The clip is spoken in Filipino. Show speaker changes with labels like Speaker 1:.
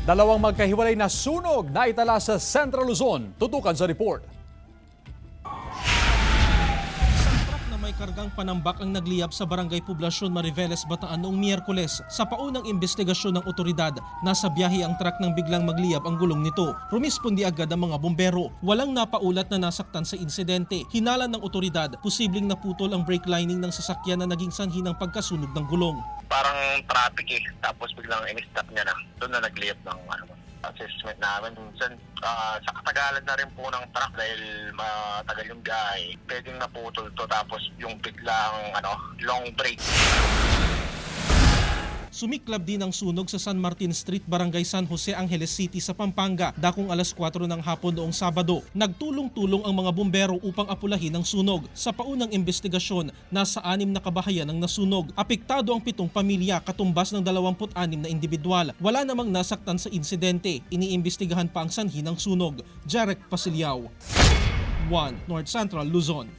Speaker 1: Dalawang magkahiwalay na sunog na itala sa Central Luzon. Tutukan sa report.
Speaker 2: Isang truck na may kargang panambak ang nagliyab sa Barangay Poblasyon Mariveles, Bataan noong Miyerkules. Sa paunang investigasyon ng otoridad, nasa biyahe ang truck nang biglang magliyab ang gulong nito. Rumispondi agad ang mga bumbero. Walang napaulat na nasaktan sa insidente. Hinala ng otoridad, posibleng naputol ang brake lining ng sasakyan na naging sanhi ng pagkasunog ng gulong.
Speaker 3: Parang traffic tapos biglang in-stop niya na. Doon na nag-lift ng assessment namin. Minsan, sa katagalan na rin po ng truck dahil matagal yung biyahe, pwedeng naputol to tapos yung biglang long break.
Speaker 2: Sumiklab din ang sunog sa San Martin Street, Barangay San Jose, Angeles City sa Pampanga, dakong alas 4 ng hapon noong Sabado. Nagtulong-tulong ang mga bumbero upang apulahin ang sunog. Sa paunang investigasyon, nasa 6 na kabahayan ang nasunog. Apektado ang 7 pamilya, katumbas ng 26 na individual. Wala namang nasaktan sa insidente. Iniimbestigahan pa ang sanhi ng sunog. Jarek Pasilyao, 1 North Central Luzon.